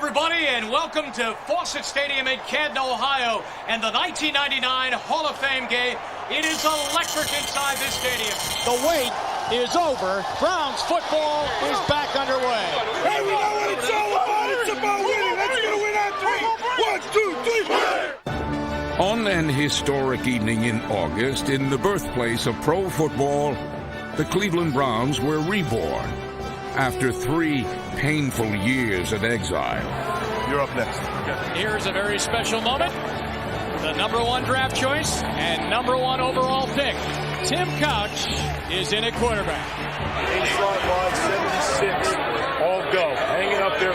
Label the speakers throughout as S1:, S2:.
S1: everybody, and welcome to Fawcett Stadium in Canton, Ohio, and the 1999 Hall of Fame game. It is electric inside this stadium.
S2: The wait is over. Browns football is back underway.
S3: Hey, we know what it's all about. It's about winning. Let's go win our three. 1, 2, 3.
S4: On an historic evening in August, in the birthplace of pro football, the Cleveland Browns were reborn after 3 painful years of exile.
S3: You're up next.
S2: Here's a very special moment. The #1 draft choice and #1 overall pick. Tim Couch is in at quarterback.
S3: Inside line, 76. All go. Hang it up there.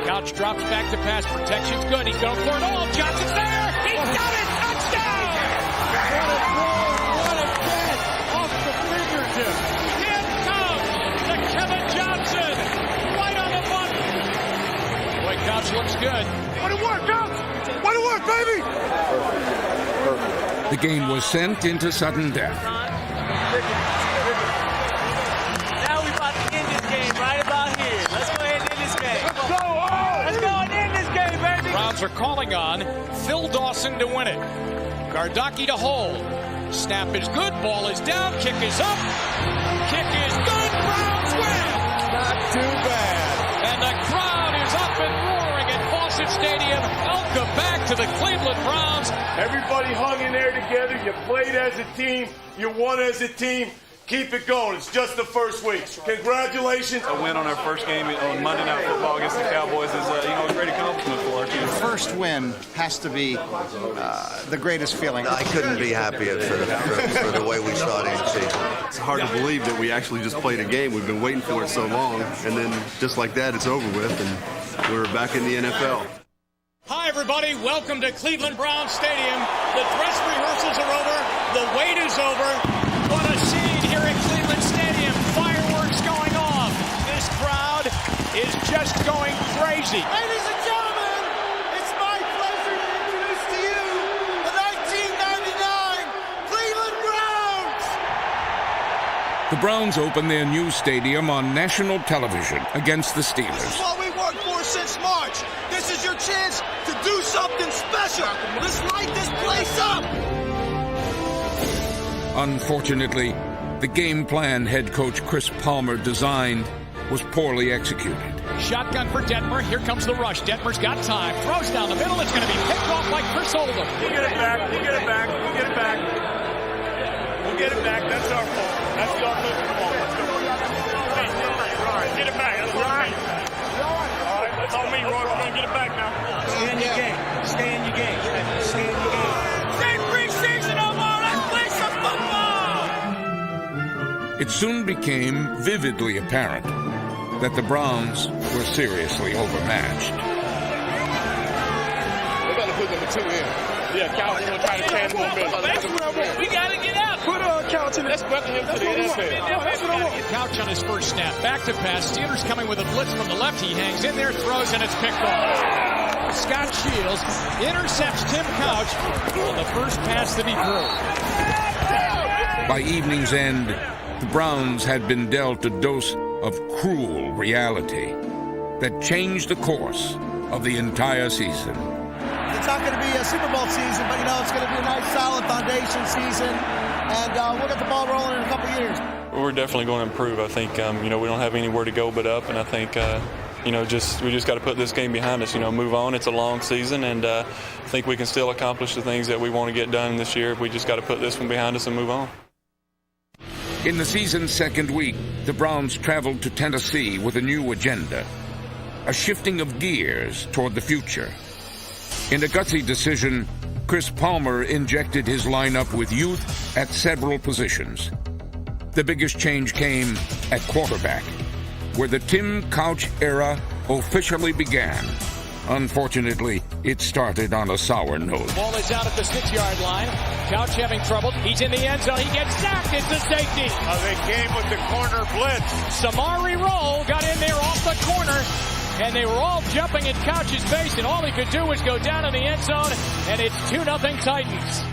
S2: Couch drops back to pass protection. Good. He's going for it all. Johnson's there. He's got it. Touchdown. What a throw. What a catch. Off the fingertip. Tim Couch to Kevin Johnson. Right on the button. Boy, Couch looks good.
S3: What it work, Couch? What it work, baby?
S4: The game was sent into sudden death.
S5: Now we're about to end this game right about here. Let's go ahead and end this game.
S3: Let's go home.
S5: Let's go and end this game, baby.
S2: Browns are calling on Phil Dawson to win it. Gardocki to hold. Snap is good. Ball is down. Kick is up. Kick is good. Browns win.
S3: Not too bad.
S2: And the crowd is up and roaring at Fawcett Stadium. Welcome back to the Cleveland Browns.
S3: Everybody hung in there together. You played as a team. You won as a team. Keep it going. It's just the first week. Congratulations.
S6: A win on our first game on Monday Night Football against the Cowboys is a great accomplishment for our team.
S7: First win has to be the greatest feeling.
S8: I couldn't be happier for the way we started the season.
S6: It's hard to believe that we actually just played a game. We've been waiting for it so long, and then just like that, it's over with, and we're back in the NFL.
S2: Hi, everybody. Welcome to Cleveland Browns Stadium. The dress rehearsals are over. The wait is over. What a scene here at Cleveland Stadium. Fireworks going off. This crowd is just going crazy.
S5: Ladies and gentlemen, it's my pleasure to introduce to you the 1999 Cleveland Browns.
S4: The Browns opened their new stadium on national television against the
S5: This is
S4: Steelers.
S5: what we worked for since March. This is your chance to do something special. Let's light this place up.
S4: Unfortunately, the game plan head coach Chris Palmer designed was poorly executed.
S2: Shotgun for Detmer. Here comes the rush. Detmer's got time. Throws down the middle. It's going to be picked off by Chris Oldham.
S3: We'll get it back. We'll get it back. We'll get it back. We'll get it back. That's our fault. That's the offensive fault. Let's go. All right, get it back. That's what I mean. All right, that's on me, Roy. We're going to get it back now.
S5: Stay in your game. Stay in your game. Stay in your game. Stay preseason no more. Let's play some football.
S4: It soon became vividly apparent that the Browns were seriously overmatched.
S3: They got to put number 2 in. Yeah, Calvin will try to change momentum.
S5: We got to get out.
S3: Put Couch in. Let's welcome him to the NFL.
S2: Couch on his first snap. Back to pass. Steelers coming with a blitz from the left. He hangs in there, throws, and it's picked off. Scott Shields intercepts Tim Couch on the first pass that he threw.
S4: By evening's end, the Browns had been dealt a dose of cruel reality that changed the course of the entire season.
S5: It's not going to be a Super Bowl season, but, it's going to be a nice, solid foundation season. And we'll get the ball rolling in a couple years.
S6: We're definitely going to improve. I think, we don't have anywhere to go but up, and I think, we just got to put this game behind us, move on. It's a long season, and I think we can still accomplish the things that we want to get done this year. We just got to put this one behind us and move on.
S4: In the season's second week, the Browns traveled to Tennessee with a new agenda, a shifting of gears toward the future. In a gutsy decision, Chris Palmer injected his lineup with youth at several positions. The biggest change came at quarterback, where the Tim Couch era officially began. Unfortunately, it started on a sour note.
S2: Ball is out at the 6-yard line. Couch having trouble. He's in the end zone. He gets sacked. It's a safety.
S3: They came with the corner blitz.
S2: Samari Roll got in there off the corner, and they were all jumping at Couch's face, and all he could do was go down in the end zone, and it's 2-0 Titans.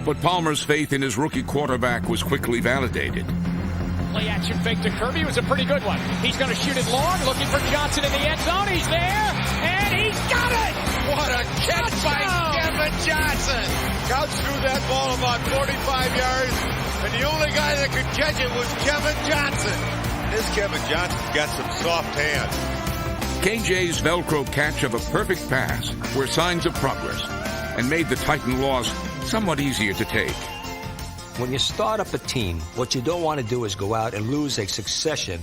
S4: But Palmer's faith in his rookie quarterback was quickly validated.
S2: Play action fake to Kirby. It was a pretty good one. He's going to shoot it long, looking for Johnson in the end zone. He's there, and he's got it!
S9: What a catch by Kevin Johnson! Couch threw that ball about 45 yards, and the only guy that could catch it was Kevin Johnson. This Kevin Johnson's got some soft hands.
S4: KJ's Velcro catch of a perfect pass were signs of progress and made the Titan loss somewhat easier to take.
S10: When you start up a team, what you don't want to do is go out and lose a succession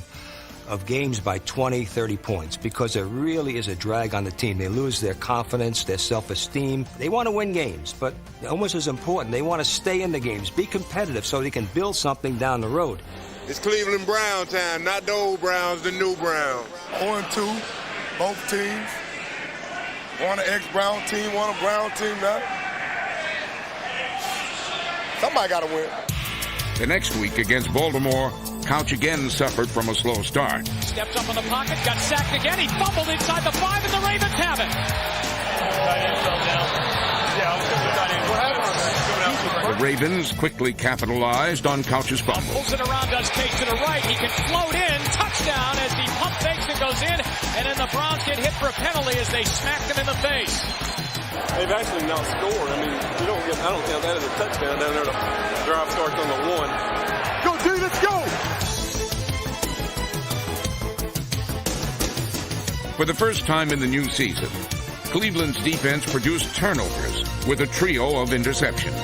S10: of games by 20, 30 points, because it really is a drag on the team. They lose their confidence, their self-esteem. They want to win games, but almost as important, they want to stay in the games, be competitive so they can build something down the road.
S9: It's Cleveland Brown time, not the old Browns, the new Browns.
S11: 0-2, both teams. One an ex-Brown team, one a Brown team now. Somebody got to win.
S4: The next week against Baltimore, Couch again suffered from a slow start.
S2: Stepped up in the pocket, got sacked again. He fumbled inside the 5, and the Ravens have it.
S4: The Ravens quickly capitalized on Couch's fumble.
S2: Pulls it around, does Case to the right. He can float in. Touchdown as he pump fakes and goes in. And then the Browns get hit for a penalty as they smacked him in the face.
S6: They've actually not scored. I mean, I don't count that as a touchdown down there. The drive starts on the 1.
S11: Go, D, let's go!
S4: For the first time in the new season, Cleveland's defense produced turnovers with a trio of interceptions.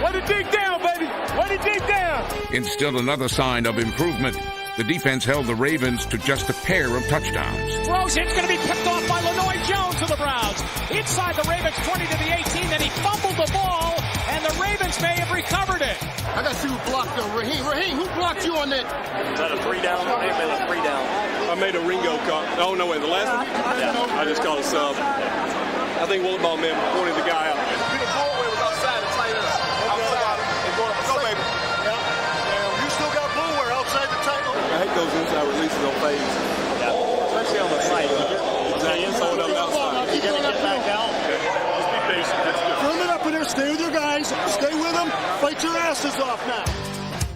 S11: Way to dig down, baby! Way to dig down!
S4: In still another sign of improvement, the defense held the Ravens to just a pair of touchdowns.
S2: Throws, it's going to be picked off by Lenoy Jones of the Browns. Inside the Ravens 20 to the 18, then he fumbled the ball, and the Ravens may have recovered it.
S11: I got to see who blocked though. Raheem, who blocked you on that?
S6: Is that a 3 down? I made a 3 down. I made a Ringo call. Oh, no, wait, the last one? Yeah. I just called a sub. I think Willet Ball Man pointed the guy out.
S11: The hallway was outside. It's like this. Outside. Go, baby. Yeah. You still got blue wear outside the title.
S6: I hate those inside releases on phase. Yeah. Especially on the site. Exactly. Hold up outside.
S3: You gotta get back out. Just be patient. That's good.
S11: Firm it up in there. Stay with your guys. Stay with them. Fight your asses off now.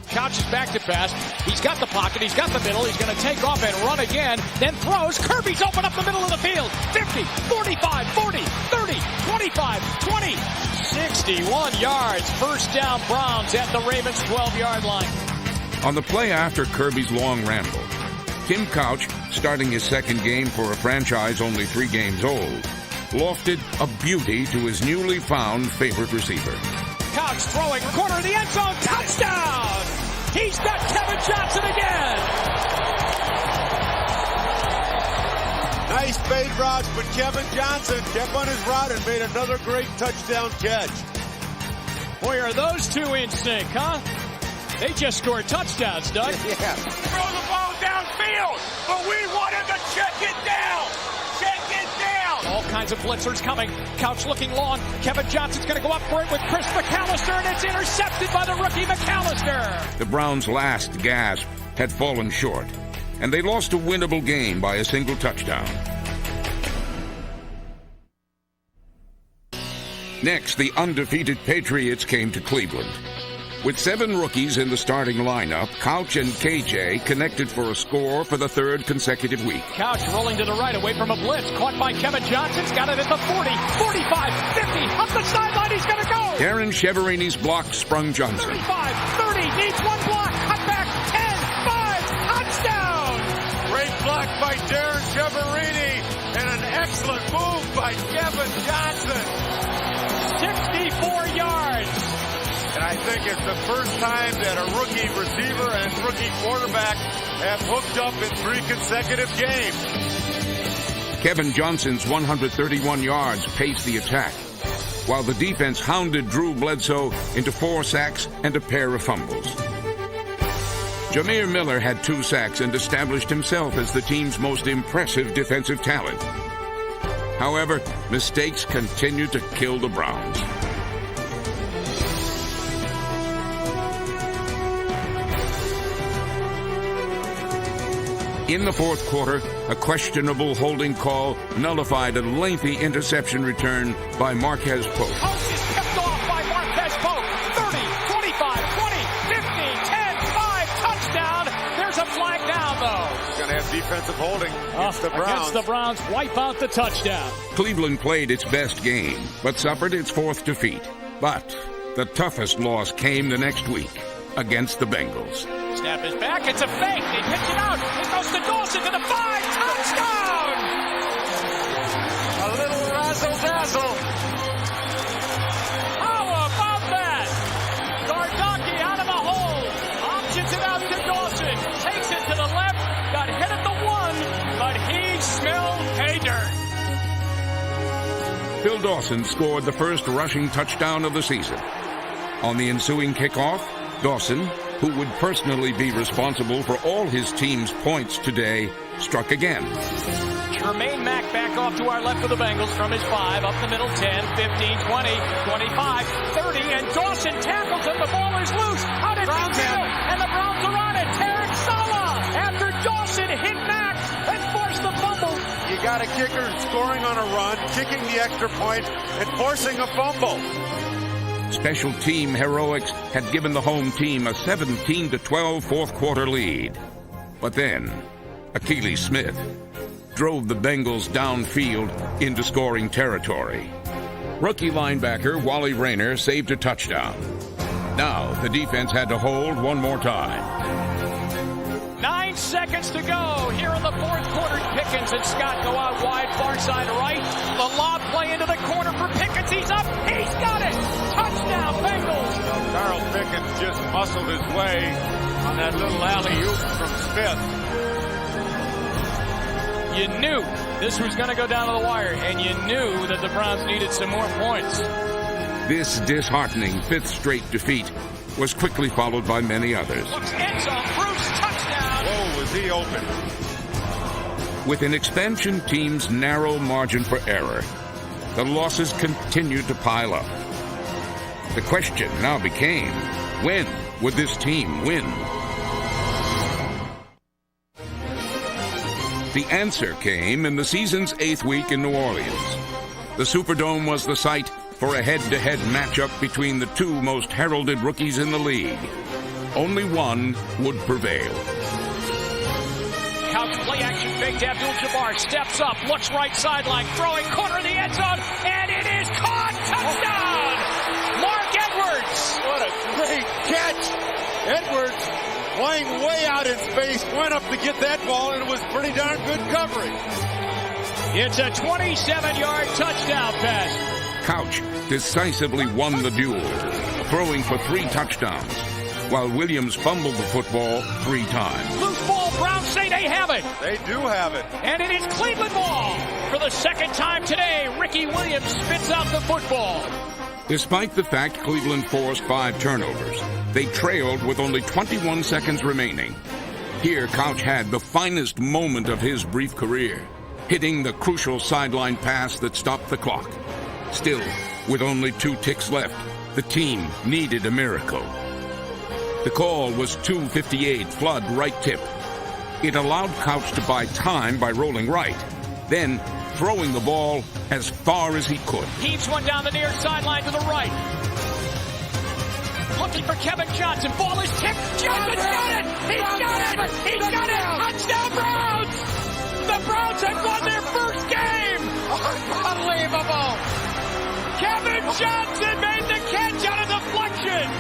S2: Couch is back to pass. He's got the pocket. He's got the middle. He's going to take off and run again. Then throws. Kirby's open up the middle of the field. 50, 45, 40, 30, 25, 20, 61 yards. First down, Browns at the Ravens' 12-yard line.
S4: On the play after Kirby's long ramble, Tim Couch, starting his second game for a franchise only 3 games old, lofted a beauty to his newly found favorite receiver.
S2: Couch throwing, corner of the end zone, touchdown! He's got Kevin Johnson again!
S9: Nice fade route, but Kevin Johnson kept on his route and made another great touchdown catch.
S2: Boy, are those two in sync, huh? They just scored touchdowns, Doug.
S9: Yeah.
S3: Throw the ball downfield, but we want him to check it down. Check it down.
S2: All kinds of blitzers coming. Couch looking long. Kevin Johnson's going to go up for it with Chris McAllister, and it's intercepted by the rookie McAllister.
S4: The Browns' last gasp had fallen short, and they lost a winnable game by a single touchdown. Next, the undefeated Patriots came to Cleveland. With 7 rookies in the starting lineup, Couch and KJ connected for a score for the 3rd consecutive week.
S2: Couch rolling to the right away from a blitz. Caught by Kevin Johnson's got it at the 40, 45, 50. Up the sideline, he's going to go.
S4: Darren Cheverini's block sprung Johnson.
S2: 35, 30, needs one block. Cut back, 10, 5, touchdown.
S9: Great block by Darren Cheverini and an excellent move by Kevin Johnson.
S2: 64 yards.
S9: And I think it's the first time that a rookie receiver and rookie quarterback have hooked up in 3 consecutive games.
S4: Kevin Johnson's 131 yards paced the attack, while the defense hounded Drew Bledsoe into 4 sacks and a pair of fumbles. Jameer Miller had 2 sacks and established himself as the team's most impressive defensive talent. However, mistakes continued to kill the Browns. In the 4th quarter, a questionable holding call nullified a lengthy interception return by Marquez Pope.
S2: Coach is kept off by Marquez Pope. 30, 25, 20,
S9: defensive holding against the Browns.
S2: Against the Browns, wipe out the touchdown.
S4: Cleveland played its best game, but suffered its fourth defeat. But the toughest loss came the next week against the Bengals.
S2: Snap is back. It's a fake. They pitch it out. It goes to Dawson to the 5. Touchdown!
S9: A little razzle-dazzle.
S2: How about that? Gardocki out of the hole. Options it out to Dawson. Takes it to the left. Got hit at the 1, but he smelled pay dirt.
S4: Phil Dawson scored the first rushing touchdown of the season. On the ensuing kickoff, Dawson, who would personally be responsible for all his team's points today, struck again.
S2: Jermaine Mack back off to our left of the Bengals from his 5, up the middle, 10, 15, 20, 25, 30, and Dawson tackles him. The ball is loose. Out at midfield, and the Browns are on it. Tarek Saleh, after Dawson hit Mack and forced the fumble.
S9: You got a kicker scoring on a run, kicking the extra point, and forcing a fumble.
S4: Special team heroics had given the home team a 17-12 fourth quarter lead. But then, Akili Smith drove the Bengals downfield into scoring territory. Rookie linebacker Wally Rayner saved a touchdown. Now the defense had to hold one more time.
S2: 9 seconds to go here in the fourth quarter. Pickens and Scott go out wide, far side right. The lob play into the corner for Pickens. He's up. He's got it. Touchdown, Bengals.
S9: Carl Pickens just muscled his way on that little alley-oop from Smith.
S2: You knew this was going to go down to the wire, and you knew that the Browns needed some more points.
S4: This disheartening fifth straight defeat was quickly followed by many others.
S2: Looks end zone. Bruce, touchdown.
S9: Whoa, was he open.
S4: With an expansion team's narrow margin for error, the losses continued to pile up. The question now became, when would this team win? The answer came in the season's 8th week in New Orleans. The Superdome was the site for a head-to-head matchup between the two most heralded rookies in the league. Only one would prevail.
S2: Couch play action fake to Abdul-Jabbar. Steps up, looks right sideline, throwing corner of the end zone, and it is caught. Touchdown! Mark Edwards!
S9: What a great catch! Edwards, flying way out in space, went up to get that ball, and it was pretty darn good coverage.
S2: It's a 27-yard touchdown pass.
S4: Couch decisively won the duel, throwing for 3 touchdowns, while Williams fumbled the football 3 times.
S2: Loose ball, Browns say they have it.
S9: They do have it.
S2: And it is Cleveland ball. For the second time today, Ricky Williams spits out the football.
S4: Despite the fact Cleveland forced 5 turnovers, they trailed with only 21 seconds remaining. Here, Couch had the finest moment of his brief career, hitting the crucial sideline pass that stopped the clock. Still, with only 2 ticks left, the team needed a miracle. The call was 2:58 flood right tip. It allowed Couch to buy time by rolling right, then throwing the ball as far as he could.
S2: Heaves one down the near sideline to the right. Looking for Kevin Johnson. Ball is tipped. Johnson's got it! He's got it! He's got it! Touchdown, Browns! The Browns have won their first game! Unbelievable! Kevin Johnson made the catch out of deflection!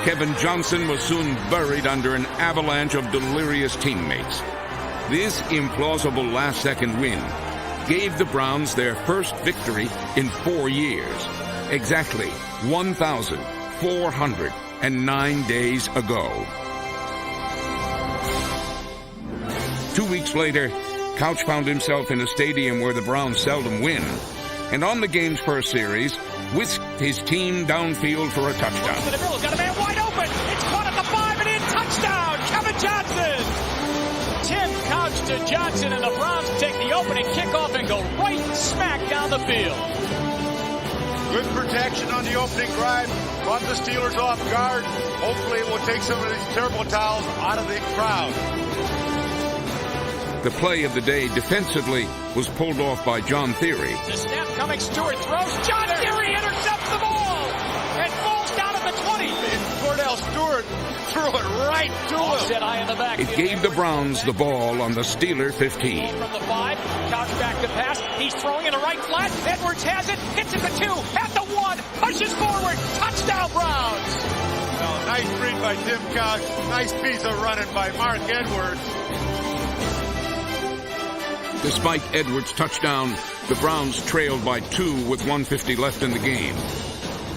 S4: Kevin Johnson was soon buried under an avalanche of delirious teammates. This implausible last-second win gave the Browns their first victory in 4 years, exactly 1,409 days ago. 2 weeks later, Couch found himself in a stadium where the Browns seldom win, and on the game's first series, whisked his team downfield for a touchdown.
S2: To the middle, got a man wide open. It's caught at the 5 and in. Touchdown, Kevin Johnson. Tim Couch to Johnson, and the Browns take the opening kickoff and go right smack down the field.
S9: Good protection on the opening drive. Caught the Steelers off guard. Hopefully it will take some of these terrible towels out of the crowd.
S4: The play of the day defensively was pulled off by John Theory.
S2: The snap coming, Stewart throws. John Theory intercepts the ball and falls down at the 20.
S9: Cordell Stewart
S2: threw it right to him.
S1: Set high in the back.
S4: It gave the Browns the ball on the Steeler 15.
S1: From the 5, Couch back to pass. He's throwing in the right flat. Edwards has it. Hits it the 2. At the 1. Pushes forward. Touchdown Browns.
S9: Well, nice read by Tim Couch. Nice piece of running by Mark Edwards.
S4: Despite Edwards' touchdown, the Browns trailed by 2 with 1:50 left in the game.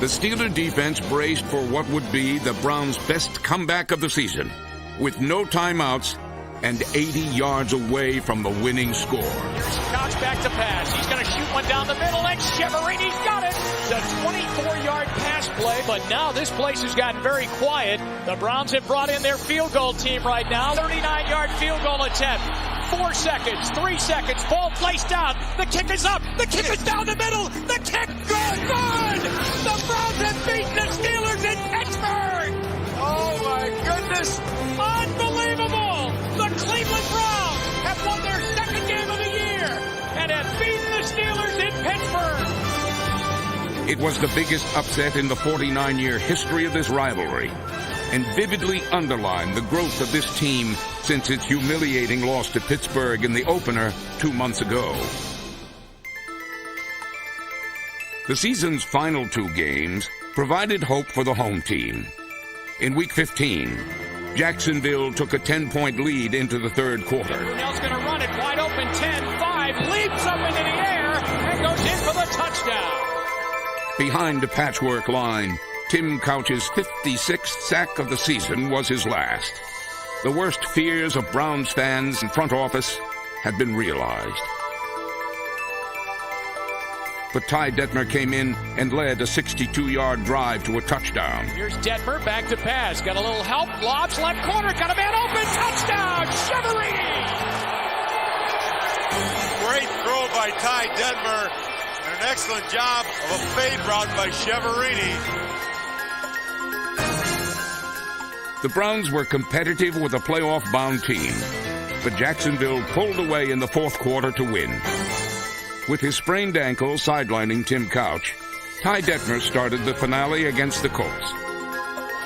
S4: The Steeler defense braced for what would be the Browns' best comeback of the season, with no timeouts and 80 yards away from the winning score.
S1: Here's Couch back to pass. He's going to shoot one down the middle, and Cheverini's got it. The 24-yard pass play, but now this place has gotten very quiet. The Browns have brought in their field goal team right now. 39-yard field goal attempt. 4 seconds, 3 seconds, ball placed down. The kick is up. The kick is down the middle. The kick good. The Browns have beaten the Steelers in Pittsburgh.
S9: Oh, my goodness.
S1: Unbelievable. The Cleveland Browns have won their second game of the year and have beaten the Steelers in Pittsburgh.
S4: It was the biggest upset in the 49-year history of this rivalry, and vividly underlined the growth of this team since its humiliating loss to Pittsburgh in the opener 2 months ago. The season's final 2 games provided hope for the home team. In Week 15, Jacksonville took a 10-point lead into the third quarter.
S1: Brunell's going to run it wide open, 10-5, leaps up into the air, and goes in for the touchdown.
S4: Behind a patchwork line, Tim Couch's 56th sack of the season was his last. The worst fears of Browns fans and front office had been realized. But Ty Detmer came in and led a 62-yard drive to a touchdown.
S1: Here's Detmer back to pass. Got a little help. Lobs left corner. Got a man open. Touchdown. Cheverini.
S9: Great throw by Ty Detmer. And an excellent job of a fade route by Cheverini.
S4: The Browns were competitive with a playoff-bound team, but Jacksonville pulled away in the fourth quarter to win. With his sprained ankle sidelining Tim Couch, Ty Detmer started the finale against the Colts.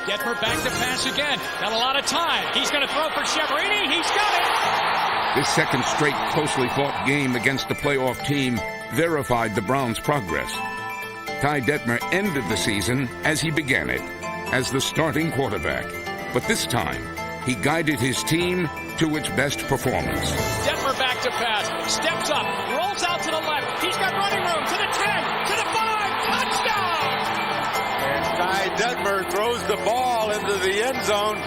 S1: Detmer back to pass again. Got a lot of time. He's going to throw for Cheverini. He's got it.
S4: This second straight closely fought game against the playoff team verified the Browns' progress. Ty Detmer ended the season as he began it, as the starting quarterback. But this time, he guided his team to its best performance.
S1: Detmer back to pass. Steps up. Rolls out to the left. He's got running room to the 10, to the 5. Touchdown!
S9: And Ty Detmer throws the ball into the end zone.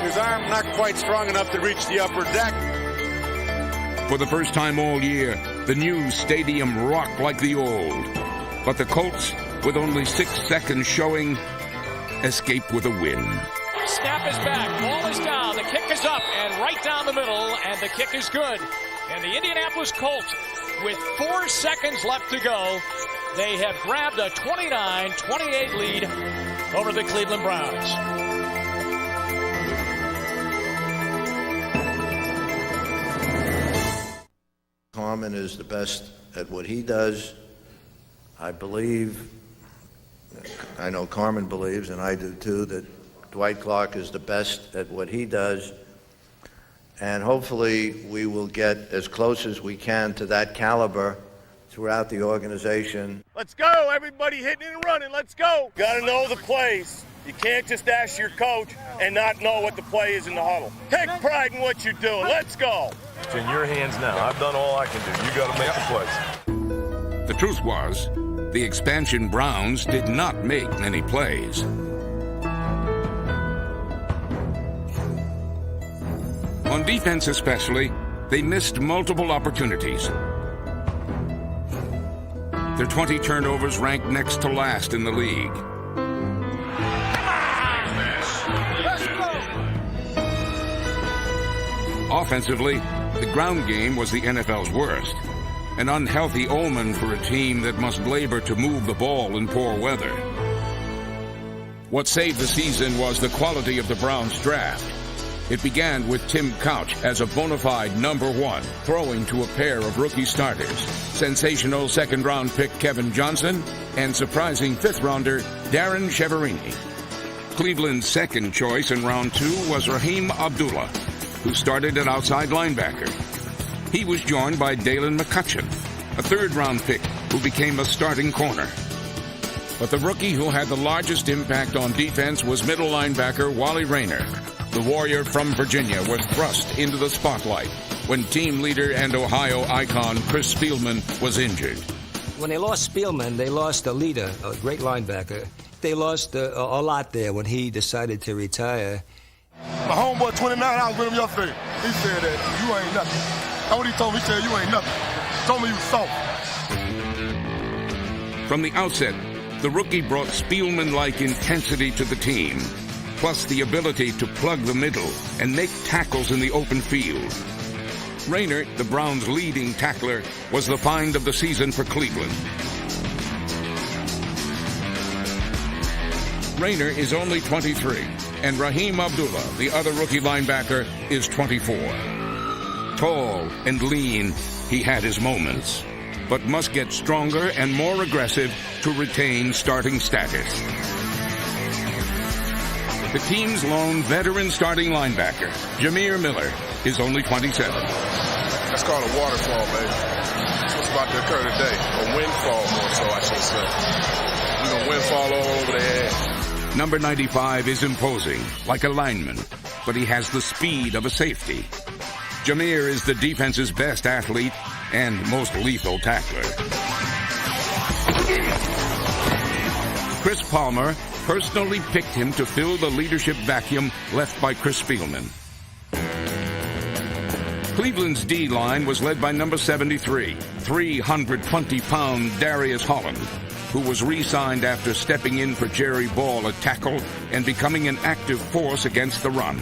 S9: His arm not quite strong enough to reach the upper deck.
S4: For the first time all year, the new stadium rocked like the old. But the Colts, with only 6 seconds showing, escaped with a win.
S1: Snap is back. Ball is down. The kick is up and right down the middle, and the kick is good. And the Indianapolis Colts, with 4 seconds left to go, they have grabbed a 29-28 lead over the Cleveland Browns.
S12: Carmen is the best at what he does. I know Carmen believes, and I do too, that Dwight Clark is the best at what he does. And hopefully we will get as close as we can to that caliber throughout the organization.
S3: Let's go, everybody hitting and running, let's go. Got to know the plays. You can't just ask your coach and not know what the play is in the huddle. Take pride in what you're doing, let's go.
S11: It's in your hands now. I've done all I can do. You got to make the plays.
S4: The truth was, the expansion Browns did not make many plays. On defense especially, they missed multiple opportunities. Their 20 turnovers ranked next to last in the league. Offensively, the ground game was the NFL's worst, an unhealthy omen for a team that must labor to move the ball in poor weather. What saved the season was the quality of the Browns' draft. It began with Tim Couch as a bona fide number 1, throwing to a pair of rookie starters, sensational second-round pick Kevin Johnson, and surprising fifth-rounder Darren Cheverini. Cleveland's second choice in round 2 was Raheem Abdullah, who started at outside linebacker. He was joined by Dalen McCutcheon, a third-round pick who became a starting corner. But the rookie who had the largest impact on defense was middle linebacker Wally Rayner. The Warrior from Virginia was thrust into the spotlight when team leader and Ohio icon Chris Spielman was injured.
S10: When they lost Spielman, they lost a leader, a great linebacker. They lost a lot there when he decided to retire.
S11: My homeboy, 29, I was with him yesterday. He said that you ain't nothing. That's what he told me. He said you ain't nothing. He told me you soft.
S4: From the outset, the rookie brought Spielman-like intensity to the team, plus the ability to plug the middle and make tackles in the open field. Rayner, the Browns' leading tackler, was the find of the season for Cleveland. Rayner is only 23, and Raheem Abdullah, the other rookie linebacker, is 24. Tall and lean, he had his moments, but must get stronger and more aggressive to retain starting status. The team's lone veteran starting linebacker, Jameer Miller, is only 27.
S11: That's called a waterfall, baby. That's what's about to occur today. A windfall, more so, I should say. We're going to windfall all over the head.
S4: Number 95 is imposing, like a lineman, but he has the speed of a safety. Jameer is the defense's best athlete and most lethal tackler. Chris Palmer personally picked him to fill the leadership vacuum left by Chris Spielman. Cleveland's D-line was led by number 73, 320-pound Darius Holland, who was re-signed after stepping in for Jerry Ball at tackle and becoming an active force against the run.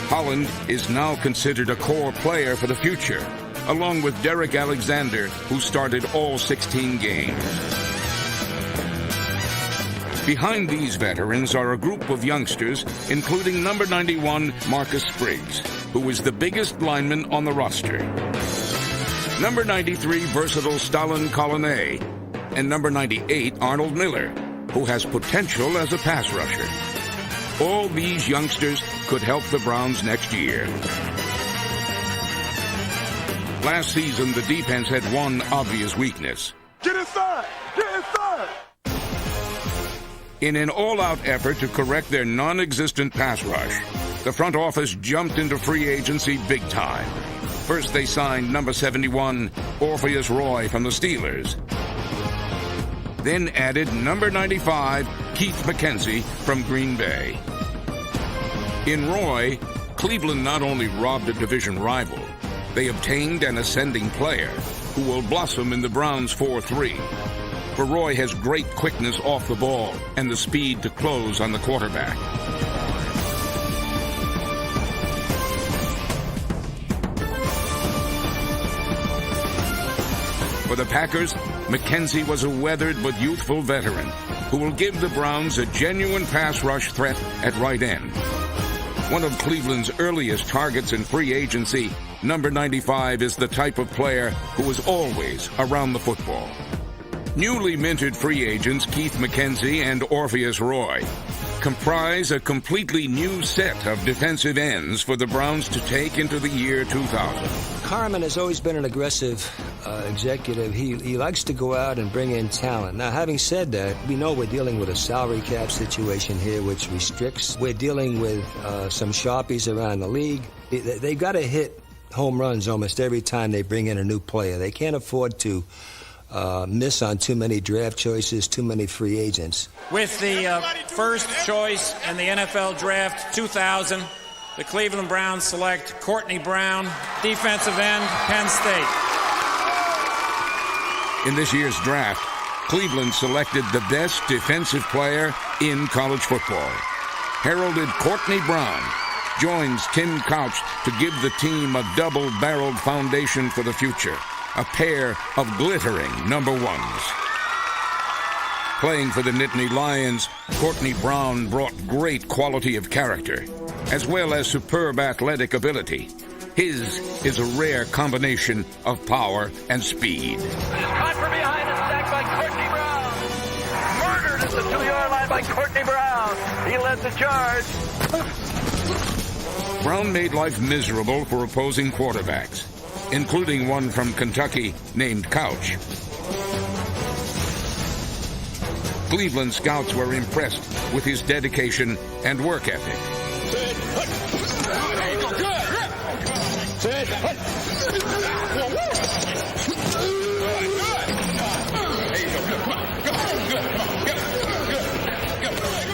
S4: Holland is now considered a core player for the future, along with Derek Alexander, who started all 16 games. Behind these veterans are a group of youngsters, including number 91, Marcus Spriggs, who is the biggest lineman on the roster. Number 93, versatile Stalin Colonnay, and number 98, Arnold Miller, who has potential as a pass rusher. All these youngsters could help the Browns next year. Last season, the defense had one obvious weakness.
S11: Get inside! Get inside!
S4: In an all-out effort to correct their non-existent pass rush, the front office jumped into free agency big time. First, they signed number 71, Orpheus Roy from the Steelers. Then added number 95, Keith McKenzie from Green Bay. In Roy, Cleveland not only robbed a division rival, they obtained an ascending player who will blossom in the Browns' 4-3. For Roy has great quickness off the ball and the speed to close on the quarterback. For the Packers, McKenzie was a weathered but youthful veteran who will give the Browns a genuine pass rush threat at right end. One of Cleveland's earliest targets in free agency, number 95 is the type of player who is always around the football. Newly minted free agents Keith McKenzie and Orpheus Roy comprise a completely new set of defensive ends for the Browns to take into the year 2000.
S10: Carmen has always been an aggressive executive. He likes to go out and bring in talent. Now, having said that, we know we're dealing with a salary cap situation here which restricts. We're dealing with some sharpies around the league. They've got to hit home runs almost every time they bring in a new player. They can't afford to miss on too many draft choices, too many free agents.
S13: With the first choice in the NFL Draft 2000, the Cleveland Browns select Courtney Brown, defensive end, Penn State.
S4: In this year's draft, Cleveland selected the best defensive player in college football. Heralded Courtney Brown joins Tim Couch to give the team a double-barreled foundation for the future. A pair of glittering number ones. Playing for the Nittany Lions, Courtney Brown brought great quality of character, as well as superb athletic ability. His is a rare combination of power and speed.
S14: Caught from behind and sacked by Courtney Brown. Murdered at the 2-yard line by Courtney Brown. He led the charge.
S4: Brown made life miserable for opposing quarterbacks, including one from Kentucky named Couch. Cleveland scouts were impressed with his dedication and work ethic.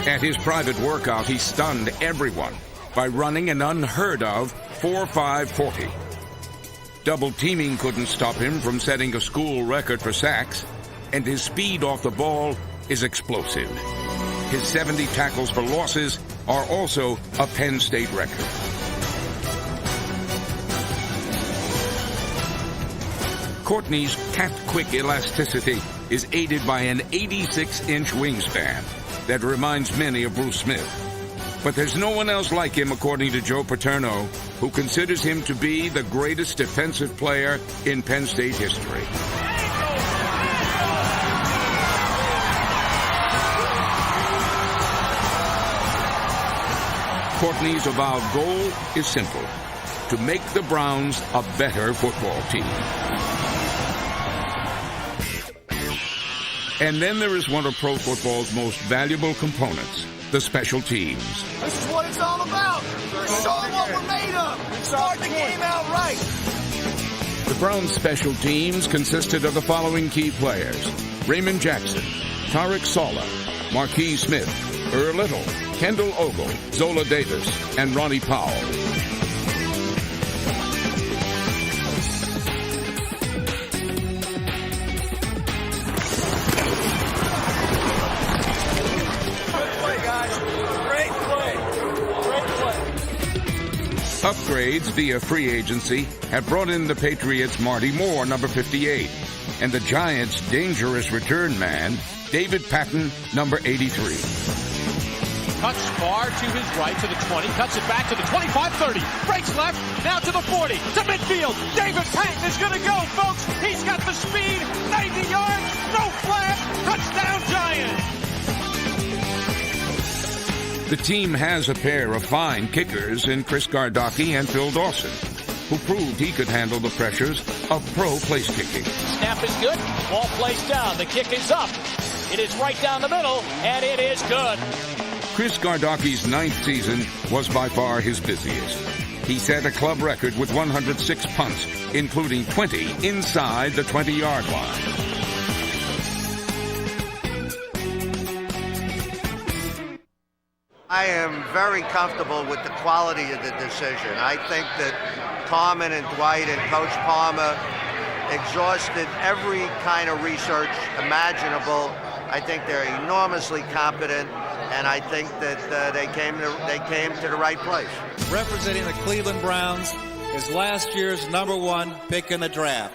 S4: At his private workout, he stunned everyone by running an unheard of 4.5 Double teaming couldn't stop him from setting a school record for sacks, and his speed off the ball is explosive. His 70 tackles for losses are also a Penn State record. Courtney's cat-quick elasticity is aided by an 86-inch wingspan that reminds many of Bruce Smith. But there's no one else like him, according to Joe Paterno, who considers him to be the greatest defensive player in Penn State history. Courtney's avowed goal is simple: to make the Browns a better football team. And then there is one of pro football's most valuable components, the special teams.
S5: This is what it's all about. Show them what we're made of. Start the game out right.
S4: The Browns' special teams consisted of the following key players: Raymond Jackson, Tarek Saleh, Marquis Smith, Earl Little, Kendall Ogle, Zola Davis, and Ronnie Powell. Upgrades via free agency have brought in the Patriots' Marty Moore, number 58, and the Giants' dangerous return man, David Patton, number 83.
S2: Cuts far to his right to the 20, cuts it back to the 25-30, breaks left, now to the 40, to midfield. David Patton is going to go, folks. He's got the speed, 90 yards, no flag, touchdown Giants.
S4: The team has a pair of fine kickers in Chris Gardocki and Phil Dawson, who proved he could handle the pressures of pro place kicking.
S1: Snap is good, ball placed down, the kick is up. It is right down the middle, and it is good.
S4: Chris Gardocki's 9th season was by far his busiest. He set a club record with 106 punts, including 20 inside the 20-yard line.
S12: I am very comfortable with the quality of the decision. I think that Carmen and Dwight and Coach Palmer exhausted every kind of research imaginable. I think they're enormously competent, and I think that they came to the right place.
S15: Representing the Cleveland Browns is last year's #1 pick in the draft.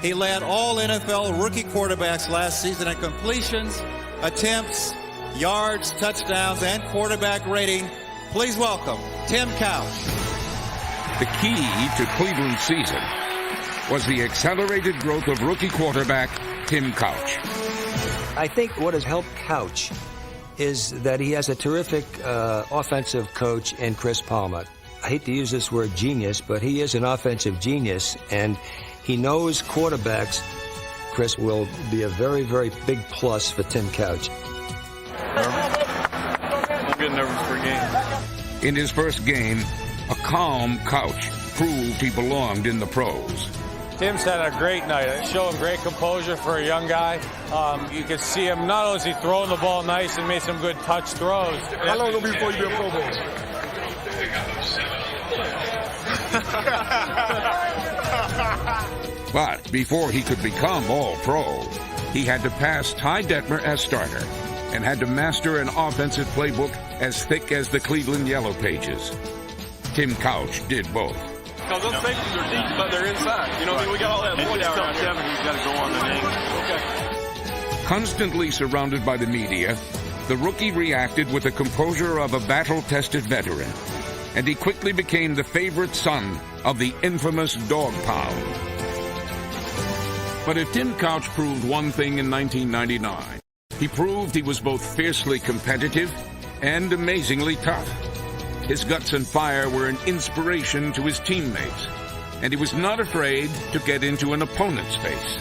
S15: He led all NFL rookie quarterbacks last season in completions, attempts, yards, touchdowns, and quarterback rating. Please welcome Tim Couch.
S4: The key to Cleveland's season was the accelerated growth of rookie quarterback Tim Couch.
S10: I think what has helped Couch is that he has a terrific offensive coach in Chris Palmer. I hate to use this word genius, but he is an offensive genius, and he knows quarterbacks. Chris will be a very, very big plus for Tim Couch.
S6: I'm getting nervous for a game.
S4: In his first game, a calm Couch proved he belonged in the pros.
S16: Tim's had a great night. Showing great composure for a young guy. You can see him, not only is he throwing the ball nice and made some good touch throws.
S11: How long will it be before you be a Pro Bowl?
S4: But before he could become all-pro, he had to pass Ty Detmer as starter and had to master an offensive playbook as thick as the Cleveland Yellow Pages. Tim Couch did both.
S6: Because those safeties are deep, but they're inside. You know, we got all that voice out right there. He's got to go on the name. Okay.
S4: Constantly surrounded by the media, the rookie reacted with the composure of a battle-tested veteran, and he quickly became the favorite son of the infamous Dog Pound. But if Tim Couch proved one thing in 1999, He proved he was both fiercely competitive and amazingly tough. His guts and fire were an inspiration to his teammates, and he was not afraid to get into an opponent's face.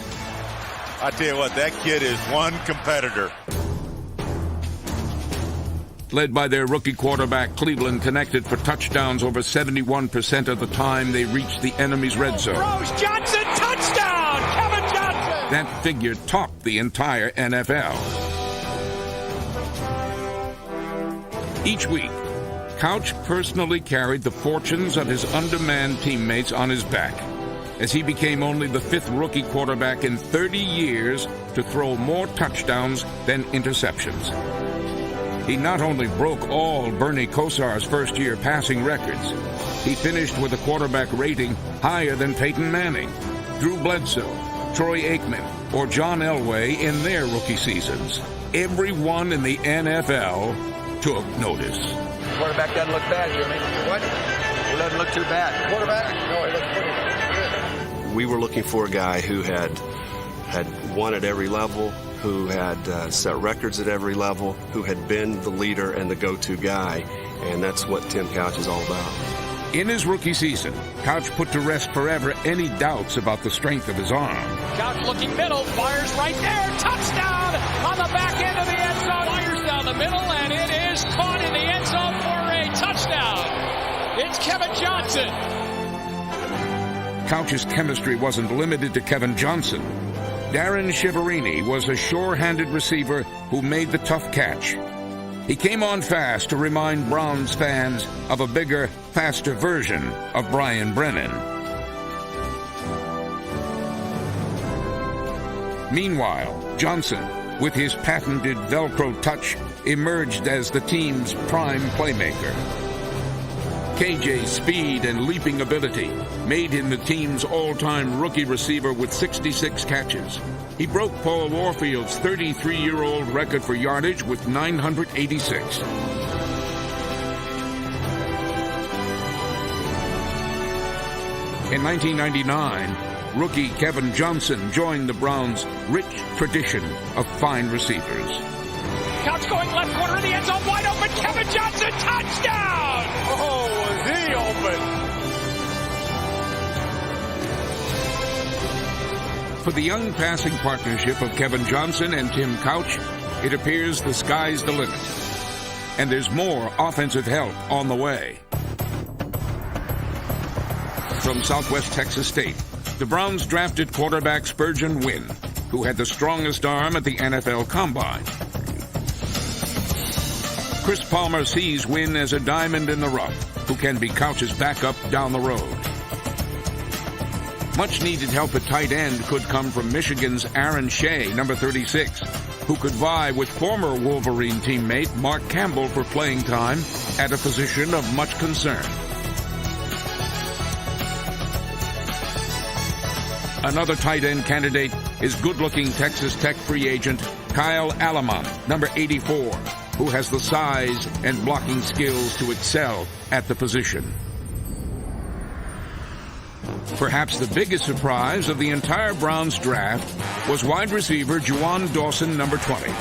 S9: I tell you what, that kid is one competitor.
S4: Led by their rookie quarterback, Cleveland connected for touchdowns over 71% of the time they reached the enemy's red zone.
S1: Throws Johnson, touchdown! Kevin Johnson!
S4: That figure topped the entire NFL. Each week, Couch personally carried the fortunes of his undermanned teammates on his back, as he became only the 5th rookie quarterback in 30 years to throw more touchdowns than interceptions. He not only broke all Bernie Kosar's first-year passing records, he finished with a quarterback rating higher than Peyton Manning, Drew Bledsoe, Troy Aikman, or John Elway in their rookie seasons. Everyone in the NFL took notice.
S10: Quarterback doesn't look bad, Jimmy. What? He doesn't look too bad. Quarterback? No, he looks pretty good.
S17: We were looking for a guy who had won at every level, who had set records at every level, who had been the leader and the go-to guy, and that's what Tim Couch is all about.
S4: In his rookie season, Couch put to rest forever any doubts about the strength of his arm.
S1: Couch looking middle, fires right there, touchdown on the back end of the end zone. Fires down the middle, and it is caught in the end zone for a touchdown. It's Kevin Johnson.
S4: Couch's chemistry wasn't limited to Kevin Johnson. Darren Shiverini was a sure-handed receiver who made the tough catch. He came on fast to remind Browns fans of a bigger, faster version of Brian Brennan. Meanwhile, Johnson, with his patented Velcro touch, emerged as the team's prime playmaker. KJ's speed and leaping ability made him the team's all-time rookie receiver with 66 catches. He broke Paul Warfield's 33-year-old record for yardage with 986. In 1999, rookie Kevin Johnson joined the Browns' rich tradition of fine receivers.
S1: Couch going left corner of the end zone, wide open, Kevin Johnson, touchdown!
S3: Oh, was he open?
S4: For the young passing partnership of Kevin Johnson and Tim Couch, it appears the sky's the limit. And there's more offensive help on the way. From Southwest Texas State, the Browns drafted quarterback Spurgeon Wynn, who had the strongest arm at the NFL Combine. Chris Palmer sees Wynn as a diamond in the rough, who can be Couch's backup down the road. Much-needed help at tight end could come from Michigan's Aaron Shea, number 36, who could vie with former Wolverine teammate Mark Campbell for playing time at a position of much concern. Another tight end candidate is good-looking Texas Tech free agent Kyle Alamont, number 84, who has the size and blocking skills to excel at the position. Perhaps the biggest surprise of the entire Browns draft was wide receiver Juwan Dawson, number 20.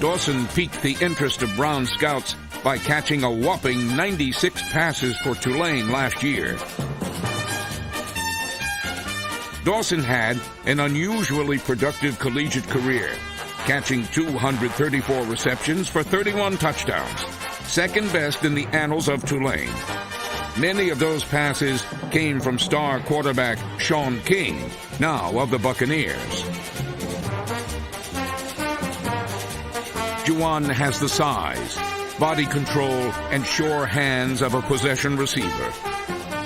S4: Dawson piqued the interest of Brown scouts by catching a whopping 96 passes for Tulane last year. Dawson had an unusually productive collegiate career, catching 234 receptions for 31 touchdowns, second best in the annals of Tulane. Many of those passes came from star quarterback Sean King, now of the Buccaneers. Juwan has the size, body control, and sure hands of a possession receiver,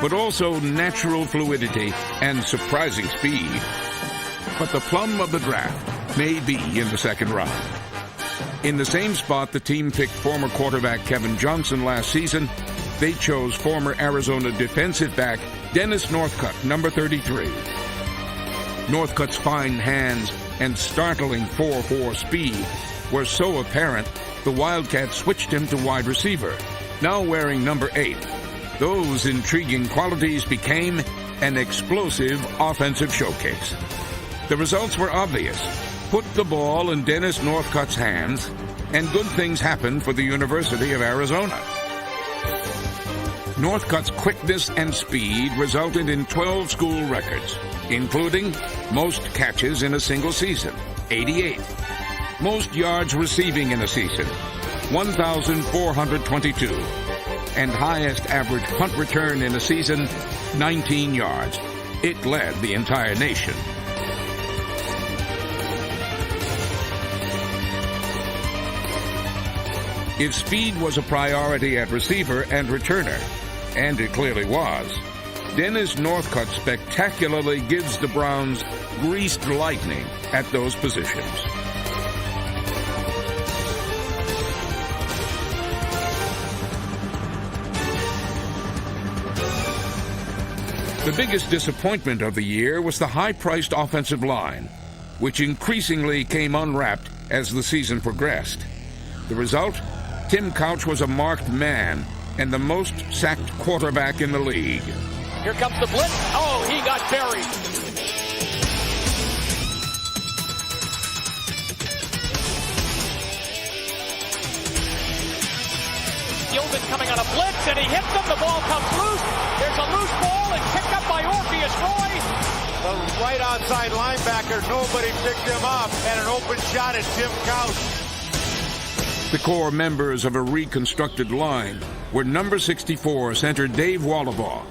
S4: but also natural fluidity and surprising speed. But the plum of the draft may be in the second round. In the same spot the team picked former quarterback Kevin Johnson last season, they chose former Arizona defensive back Dennis Northcutt, number 33. Northcutt's fine hands and startling 4.4 speed were so apparent, the Wildcats switched him to wide receiver, now wearing number 8. Those intriguing qualities became an explosive offensive showcase. The results were obvious. Put the ball in Dennis Northcutt's hands, and good things happened for the University of Arizona. Northcutt's quickness and speed resulted in 12 school records, including most catches in a single season, 88. Most yards receiving in a season, 1,422. And highest average punt return in a season, 19 yards. It led the entire nation. If speed was a priority at receiver and returner, and it clearly was, Dennis Northcutt spectacularly gives the Browns greased lightning at those positions. The biggest disappointment of the year was the high-priced offensive line, which increasingly came unwrapped as the season progressed. The result? Tim Couch was a marked man and the most sacked quarterback in the league.
S1: Here comes the blitz. Oh, he got buried. Gilman coming on a blitz, and he hits him. The ball comes loose. There's a loose ball, and picked up by Orpheus Roy.
S9: The right outside linebacker, nobody picked him up, and an open shot at Tim Couch.
S4: The core members of a reconstructed line were number 64 center Dave Wallabaugh,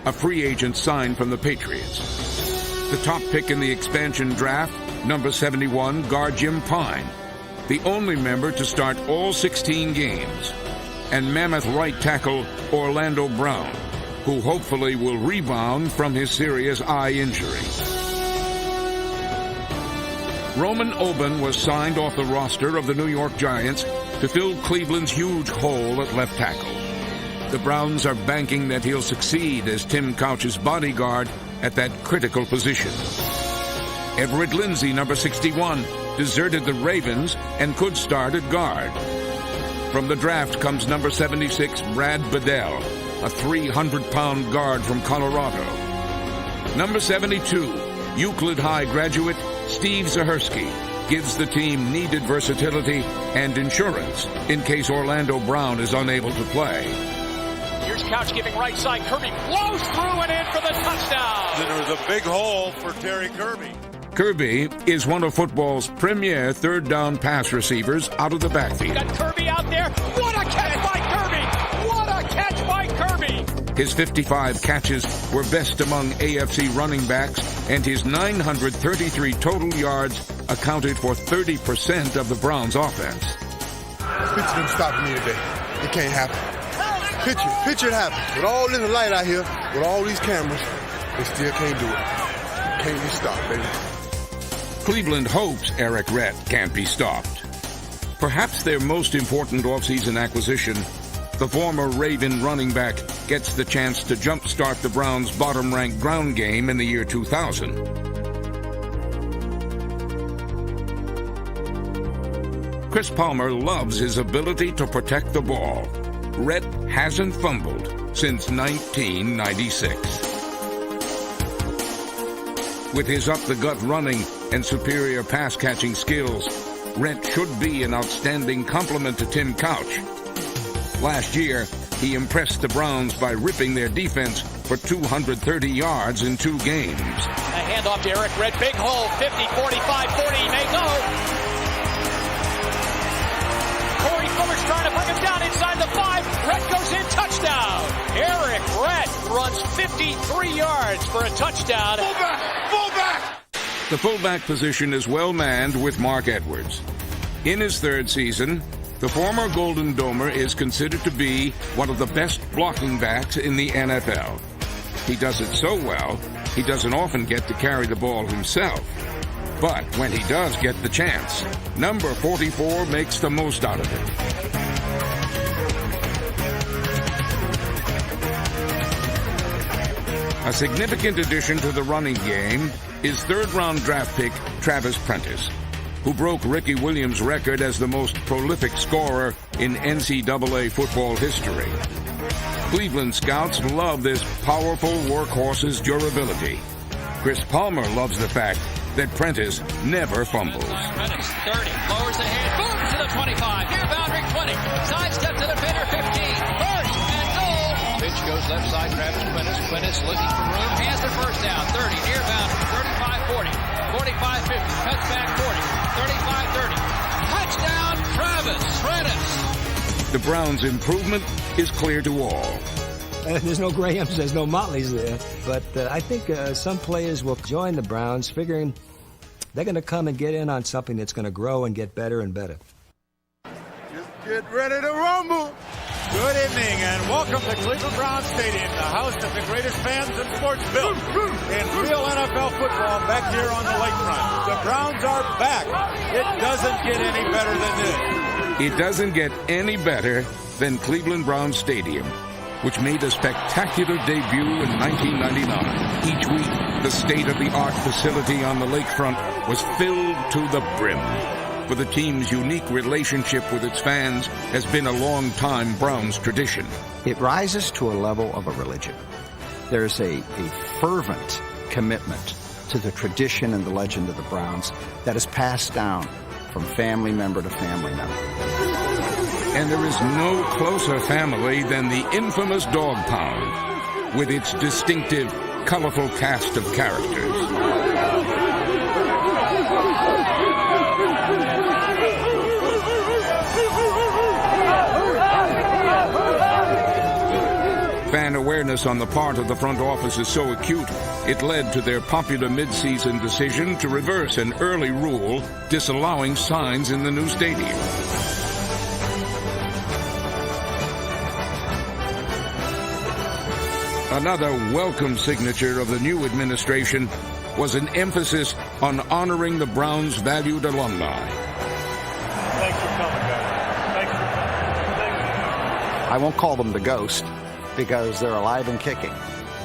S4: a free agent signed from the Patriots. The top pick in the expansion draft, number 71 guard Jim Pine, the only member to start all 16 games, and mammoth right tackle Orlando Brown, who hopefully will rebound from his serious eye injury. Roman Oben was signed off the roster of the New York Giants to fill Cleveland's huge hole at left tackle. The Browns are banking that he'll succeed as Tim Couch's bodyguard at that critical position. Everett Lindsay, number 61, deserted the Ravens and could start at guard. From the draft comes number 76, Brad Bedell, a 300-pound guard from Colorado. Number 72, Euclid High graduate Steve Zahersky, gives the team needed versatility and insurance in case Orlando Brown is unable to play.
S1: Here's Couch giving right side. Kirby blows through and in for the touchdown.
S9: Then there was a big hole for Terry Kirby.
S4: Kirby is one of football's premier third down pass receivers out of the backfield.
S1: Got Kirby out there. What a catch by Kirby! What a catch by Kirby!
S4: His 55 catches were best among AFC running backs, and his 933 total yards accounted for 30% of the Browns' offense.
S11: Pitcher didn't stop me today. It can't happen. Pitcher it happens. With all this light out here, with all these cameras, they still can't do it. Can't be stopped, baby.
S4: Cleveland hopes Eric Rett can't be stopped. Perhaps their most important offseason acquisition, the former Raven running back gets the chance to jumpstart the Browns' bottom-ranked ground game in the year 2000. Chris Palmer loves his ability to protect the ball. Rett hasn't fumbled since 1996. With his up-the-gut running and superior pass-catching skills, Rett should be an outstanding complement to Tim Couch. Last year, he impressed the Browns by ripping their defense for 230 yards in 2 games.
S1: A handoff to Eric Rett. Big hole. 50, 45, 40. He may go. Corey Fuller's trying to bring him down inside the 5. Rett goes in. Touchdown. Eric Rett runs 53 yards for a touchdown.
S9: Fullback!
S4: The fullback position is well manned with Mark Edwards. In his 3rd season, the former Golden Domer is considered to be one of the best blocking backs in the NFL. He does it so well, he doesn't often get to carry the ball himself. But when he does get the chance, number 44 makes the most out of it. A significant addition to the running game is 3rd-round draft pick Travis Prentice, who broke Ricky Williams' record as the most prolific scorer in NCAA football history. Cleveland scouts love this powerful workhorse's durability. Chris Palmer loves the fact that Prentice never fumbles.
S1: 30, lowers the head, boom to the 25, near boundary 20, sidestep to the defender 15, first and goal. Pitch goes left side, Travis Quintus looking for room, hands the first down, 30, near boundary, 35-40, 45-50, cuts back 40, 35-30, touchdown Travis Prentice.
S4: The Browns' improvement is clear to all.
S10: There's no Grahams, there's no Motleys there. But I think some players will join the Browns figuring they're going to come and get in on something that's going to grow and get better and better.
S9: Just get ready to rumble. Good evening and welcome to Cleveland Browns Stadium, the house of the greatest fans in sports built in real NFL football back here on the lakefront. The Browns are back. It doesn't get any better than this.
S4: It doesn't get any better than Cleveland Browns Stadium, which made a spectacular debut in 1999. Each week, the state-of-the-art facility on the lakefront was filled to the brim. For the team's unique relationship with its fans has been a long-time Browns tradition.
S18: It rises to a level of a religion. There's a fervent commitment to the tradition and the legend of the Browns that is passed down from family member to family member.
S4: And there is no closer family than the infamous Dog Pound, with its distinctive, colorful cast of characters. Fan awareness on the part of the front office is so acute, it led to their popular mid-season decision to reverse an early rule disallowing signs in the new stadium. Another welcome signature of the new administration was an emphasis on honoring the Browns' valued alumni.
S3: Thanks for coming, guys. Thanks for
S18: I won't call them the ghost because they're alive and kicking,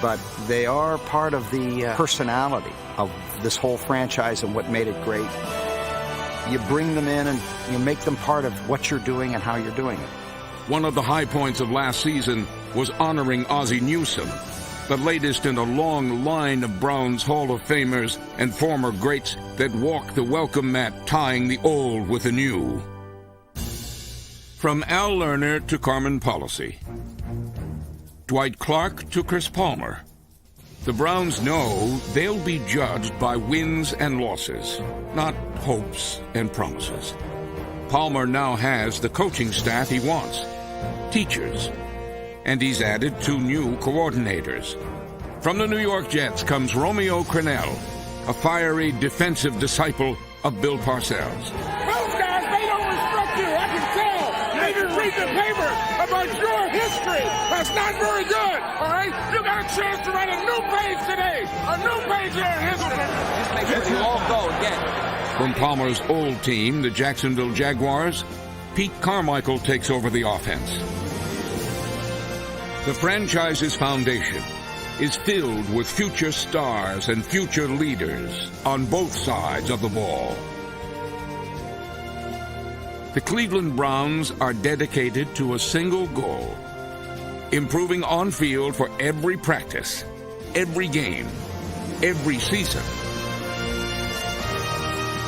S18: but they are part of the personality of this whole franchise and what made it great. You bring them in and you make them part of what you're doing and how you're doing it.
S4: One of the high points of last season was honoring Ozzie Newsome, the latest in a long line of Browns Hall of Famers and former greats that walk the welcome mat tying the old with the new. From Al Lerner to Carmen Policy, Dwight Clark to Chris Palmer, the Browns know they'll be judged by wins and losses, not hopes and promises. Palmer now has the coaching staff he wants, teachers, and he's added 2 new coordinators. From the New York Jets comes Romeo Crennel, a fiery defensive disciple of Bill Parcells.
S2: Those guys, they don't respect you, I can tell. They didn't read the paper about your history. That's not very good, all right? You got a chance to write a new page today, a new page in your history. Just make sure you all go again.
S4: From Palmer's old team, the Jacksonville Jaguars, Pete Carmichael takes over the offense. The franchise's foundation is filled with future stars and future leaders on both sides of the ball. The Cleveland Browns are dedicated to a single goal: improving on-field for every practice, every game, every season,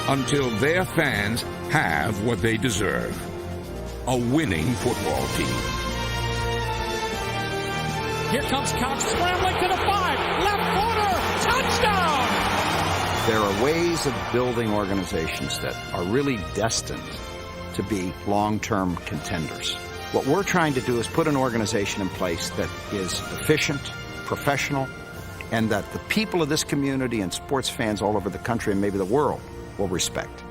S4: until their fans have what they deserve: a winning football team.
S1: Here comes Cox scrambling to the 5, left corner, touchdown!
S18: There are ways of building organizations that are really destined to be long-term contenders. What we're trying to do is put an organization in place that is efficient, professional, and that the people of this community and sports fans all over the country and maybe the world will respect.